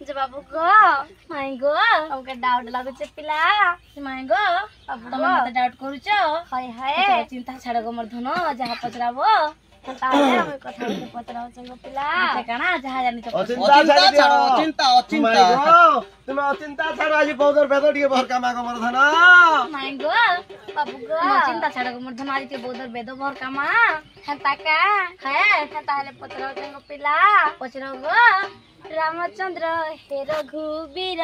जे बाबू गो माई गो हमके डाउट लागुचे पिला माई गो बाबू गो मते डाउट करूचो हाय हाय चिंता छाड़ गो मोर धन जहा पचराबो ताले हम कथा के पचराओ चंगो पिला ते काना जहा जानि तो अचिंता तुम अचिंता छाड़ आज बौदर बेदर के भर कामा गो मोर धन माई गो बाबू गो चिंता छाड़ गो मोर धन आज के बौदर बेदो भर कामा हता का है ताले पचराओ चंगो पिला पचराओ गो रामचंद्र हे रघुवीर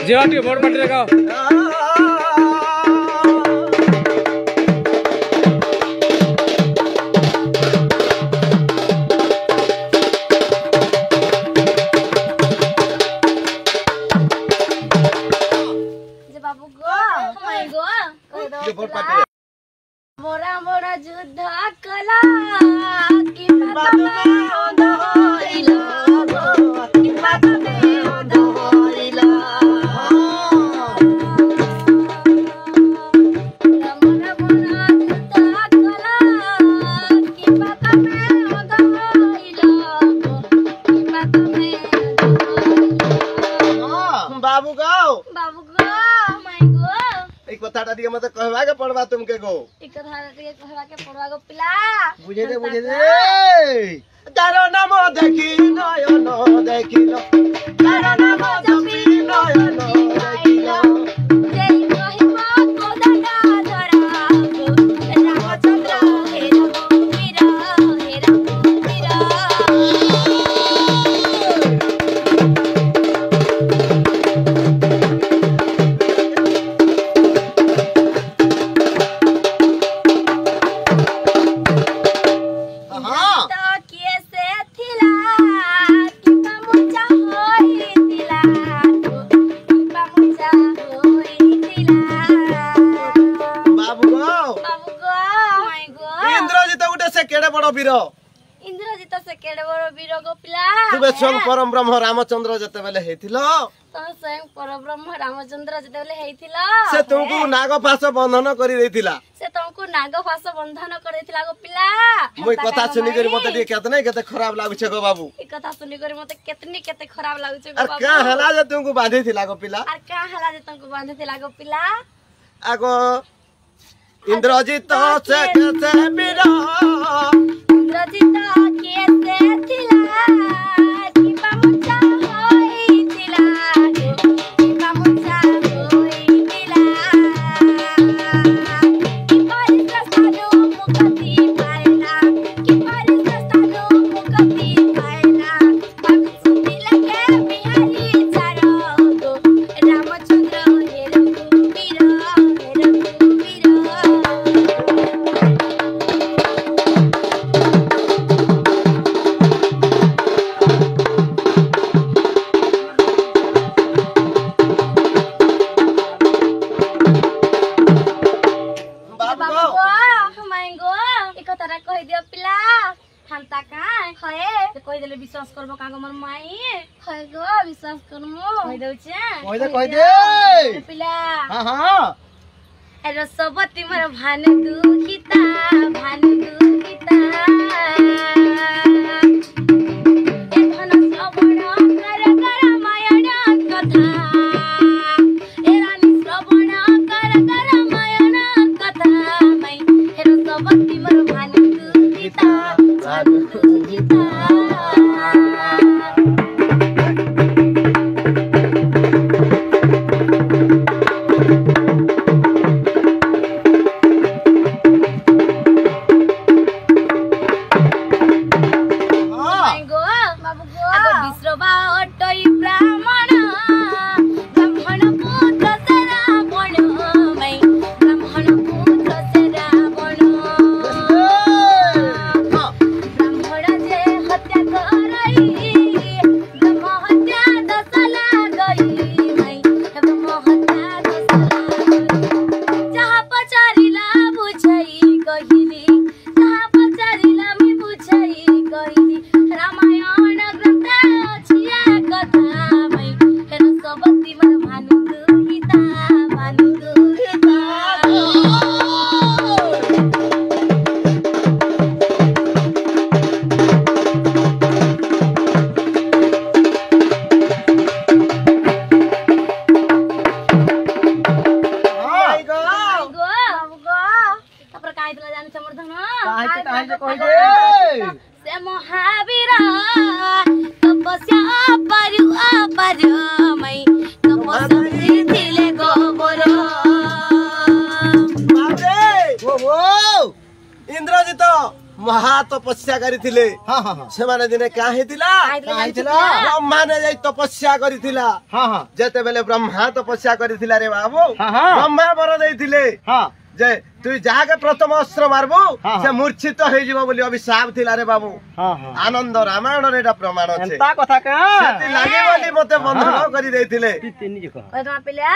जीवाटी बोर्ड मत लगाओ मोरा मोरा युद्ध कला की बात में ओधोरिला की बात में ओधोरिला मोरा मोरा युद्ध कला की बात में ओधोरिला की बात में बाबू गो माई गो एक कथाटा दिए मते कहवा के पड़वा तुमके गो एक कथाटा दिए कहवा के पड़वा गो पिला बुझे दे तारो नाम देखी नयन देखिलो तारो नाम जपी नयन देखिलो जय कहिबा कोदटा धरागो रामचंद्र हे रघुवीर इंद्रजित से केड़े बड़ वीर गो पिला तुबे स्वयं परम ब्रह्म रामचंद्र जते बेले हेथिलो तो स्वयं परम ब्रह्म रामचंद्र जते बेले हेथिलो से तुमको नागफास बंधन करी देथिला से तुमको नागफास बंधन कर देथिला गो पिला मोई कथा सुनी करी मते के केते खराब लागु छे गो बाबू ई कथा सुनी करी मते केते खराब लागु छे गो बाबू का हला जे तुमको बांधिथिला गो पिला और का हला जे तुमको बांधिथिला गो पिला आगो इंद्रजित से वीर इंद्रजित केसे थिला की बामुचा होइथिला की बामुचा होइथिला की परिस्तानो मुक्ति पाइला की परिस्तानो मुक्ति पाइला बाबुल के बिहारी चारो गो रामचंद्र हे रघुवीर विश्वास करबो कागो मोर माई खय गो विश्वास करमो कहि दउ छे कहि दे पिला हां हां एरो सबती मोर भानु दुखिता ए धन श्रवण कर मायण कथा ए रानी श्रवण कर मायण कथा मै एरो सबती मोर भानु दुखिता कहिली जहाँ पचारिला मी बुझाई महावीर तपस्या परमै तपस्या थिले गोबर इंद्रजित महा तपस्या करिथिले से माने दिने का हेतिला ब्रह्मा ने जाई तपस्या करिथिला जेते बेले ब्रह्मा तपस्या करिथिला रे बाबू ब्रह्मा वर देथिले जे तू जाके प्रथम अस्त्र मारबो से मूर्छित हो जिवो बोली अभिशाप थिला रे बाबू आनंद रामायण रे एटा प्रमाण छै एता कथा का सेति लागे बोली मते बंधन करि देथिले ओमा पिला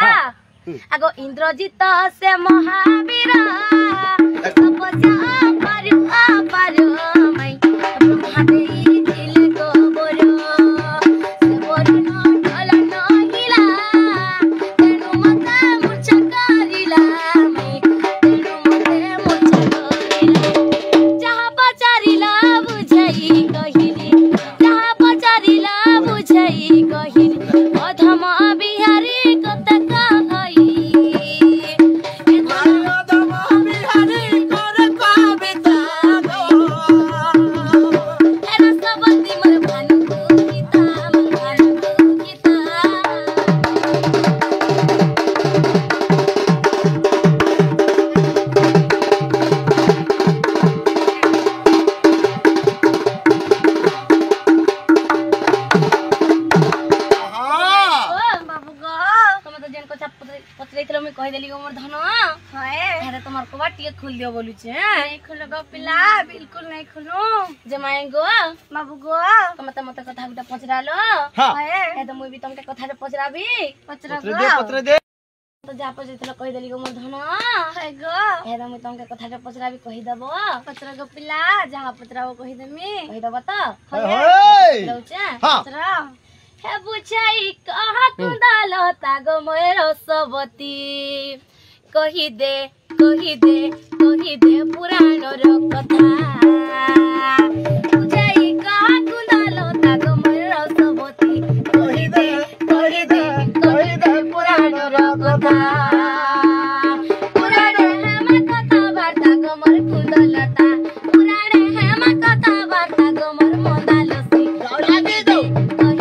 आगो इंद्रजित से महावीर तपस्या परमै ब्रह्मा देई थिले गोबर से बोरिन ढल नहिला तेनु मते मूर्छा करिला तेनु मते मूर्छा करिला जहाँ पचारिला बुझाई कहिली जहाँ पचारिला बुझाई कहिली अधम बिहारी कतका खुल दियो बोलू छे नहीं खुलो गो पिला बिल्कुल नहीं खुलो जमाई गो बाबू गो मते मते कथा गुटा पचरालो है तो मुई भी तुमके कथा रे पचराबी पचरा गो पत्र दे तो जा पचरतलो कहि देली गो मोर धन है गो है तो मुई तुमके कथा रे पचराबी कहि देबो पचरा गो पिला जहां पचराबो कहि देमी कहि देबो त है पचरा हे बुझाई कहा कुंदालो तागो मोर सबती कहि दे पुराण रो कथा बुझाई कहा कुंदालो तागो मोर सबती कहि दे पुराण रो कथा पुराण हेम कथा वार्ता गो मोर कुंदलता पुराण हेम कथा वार्ता गो मोर मंदालसी कहि दे पुराण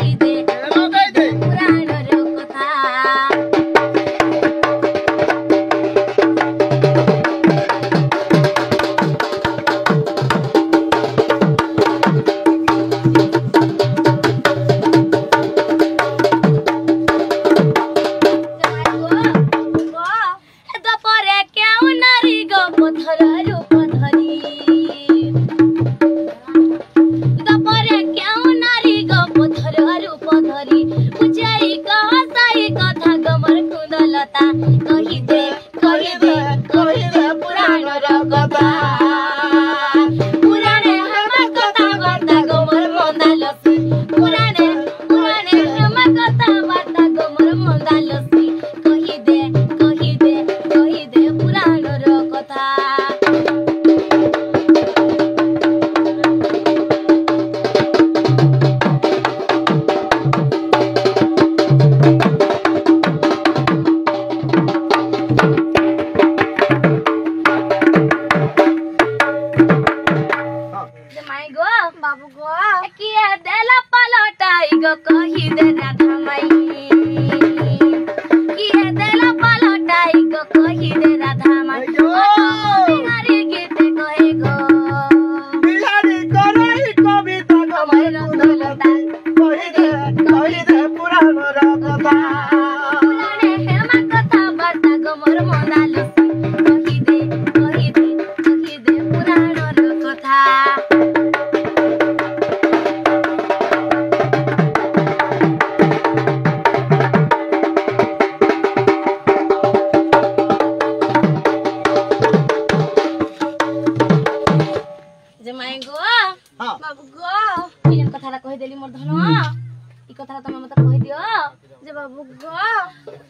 रो कथा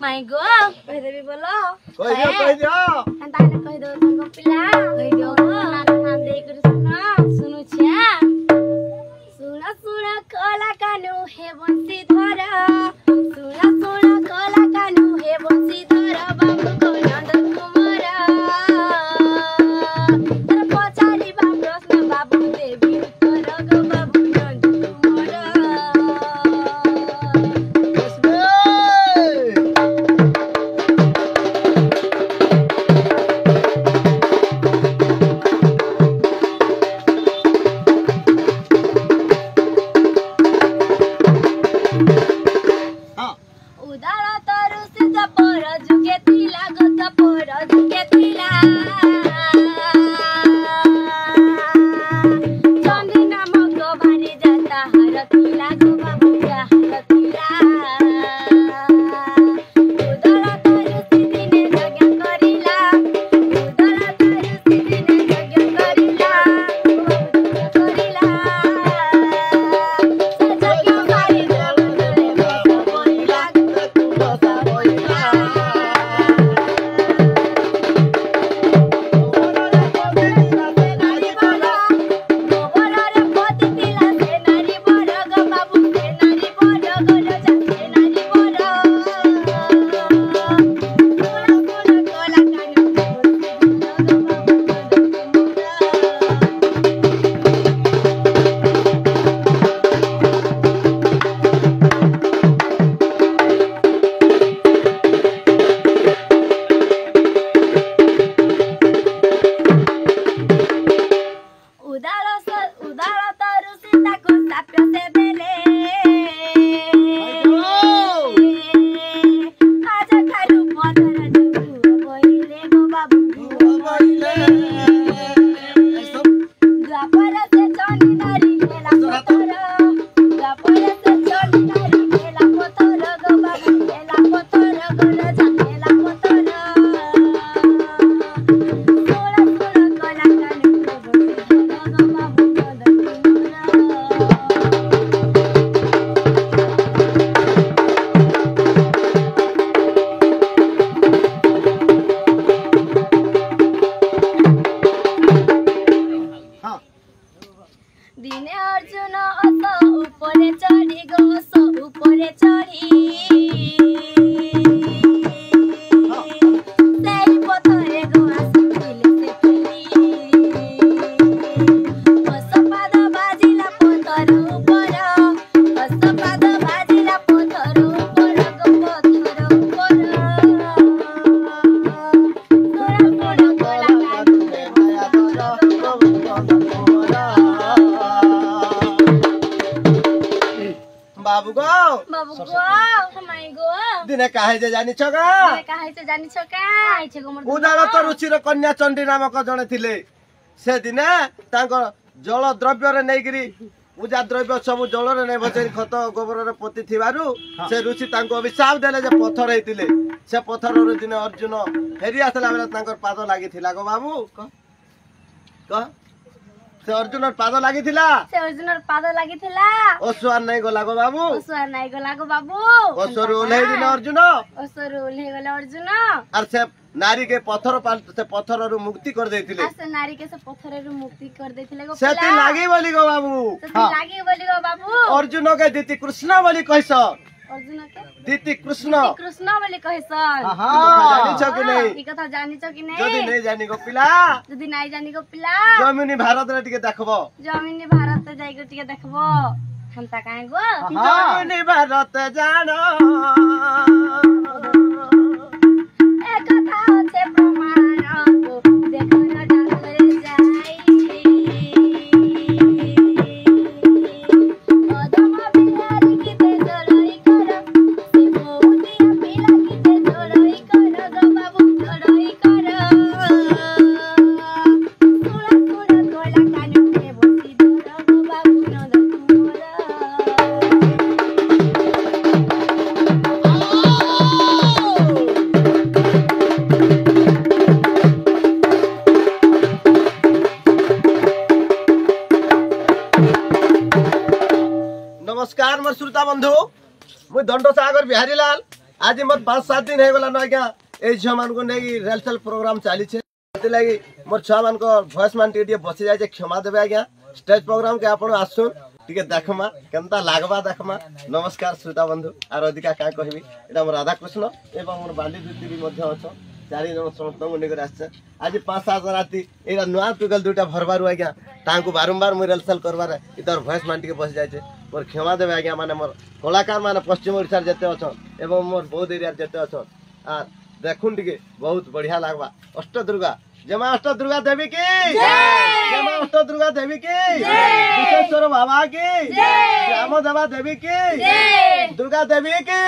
माई गो कह देबी बोलो कह दियो अंता ने कह दो तुमको पिला कह दियो नाना नाम दे कर सुनो छिया सुना सुना कला कानु हे बंसी धर सुना सुना कला कानु हे बंसी धर बाबू को नंद कुमार तर पचारी बा प्रश्न बाबू देवी उत्तर गो हारतिला गो बाबू पूरा हारतिला उदर तारु सिदिने यज्ञ करिला उदर तारु सिदिने यज्ञ करिला करिला सजज्ञ करि द्रवदरे बस पइला तू बस पइला दिने अर्जुन अस उपरे चढ़ी गो अस उपरे चढ़ी सेई पथरे गो आसुले से फेरी अस पाद बाजिला पथर ऊपर अस पाद बाजिला पथर ऊपर गो पथर ऊपर तोरा कोड कोला काटुले माया बाबू गो हमाई गो दिने काहे जे जानि छगा काहे से जानि छका आइछे गो मोर उदार तो रुचिर कन्या चंडी नामक जने थिले से दिने तांको जल द्रव्य रे नेगिरी पूजा द्रव्य सब जल रे नै बचेरी खत गोबर रे पोती थिबारु से रुचि तांको अभिशाप देले जे पत्थर हेतिले से पत्थर रे दिने अर्जुन फेरी आसला बेला तांकर पाद लागि थिला गो बाबू क से अर्जुन पाद लागि थिला ओसुआर नै गला गो बाबू ओसुर ओल्हे दिन अर्जुन आर से नारी के पत्थर से पत्थर रु मुक्ति कर देथिले सेति लागि बोली गो बाबू अर्जुन के दीति कृष्ण बोली कहस दीति कृष्ण बोली कहसन जानि छ कि नै ई कथा जानि छ कि नै जदी नै जानि गो पिला जमिनी भारत रे टिके देखबो जमिनी भारत जाई के टिके देखबो हमता काहे गो जमिनी भारत जानो ए कथा छे प्रमाण को देखो न डालरे जाई अदम बिहारी की ते चलई कर से मोदिया पिला की ते चलई कर गो बाबू चलई कर थोड़ा थोड़ा कोला कानु के बसी धर गो बाबू नंद तुमरा नमस्कार मोर श्रोता बंधु मु दंड सागर बिहारी लाल आज मोर 5-7 दिन हे गला न आज्ञा ए छ मान को नै रेलसेल प्रोग्राम चाली छे ते लागि मोर छ मान को वॉइस मान टिके बसि जाय छे क्षमा देबे आज्ञा स्टेज प्रोग्राम के आपण आसु टिके देखमा केनता लागबा देखमा नमस्कार श्रोता बंधु आर अधिका का कहबी एटा मोर राधा कृष्ण एवं मोर बाली दीदी भी मध्य अछ 4 जन समस्त को निकर आछे आज 5-7 राती एरा नुआ पिगल दुटा भरबारु आज्ञा तांको बारंबार मु रेलसेल करबार इधर वॉइस मान टिके बसि जाय छे मोर क्षमा देबे आज्ञा माने मोर कलाकार माने पश्चिम ओडिसा जते अछन एवं मोर बौद्ध एरिया जते अछन आ देखुन टिके बहुत बढ़िया लागबा अष्ट दुर्गा जमा अष्ट दुर्गा देवी की जमा अष्ट दुर्गा देवी की विश्वेश्वर बाबा की राम देवा देवी की दुर्गा देवी की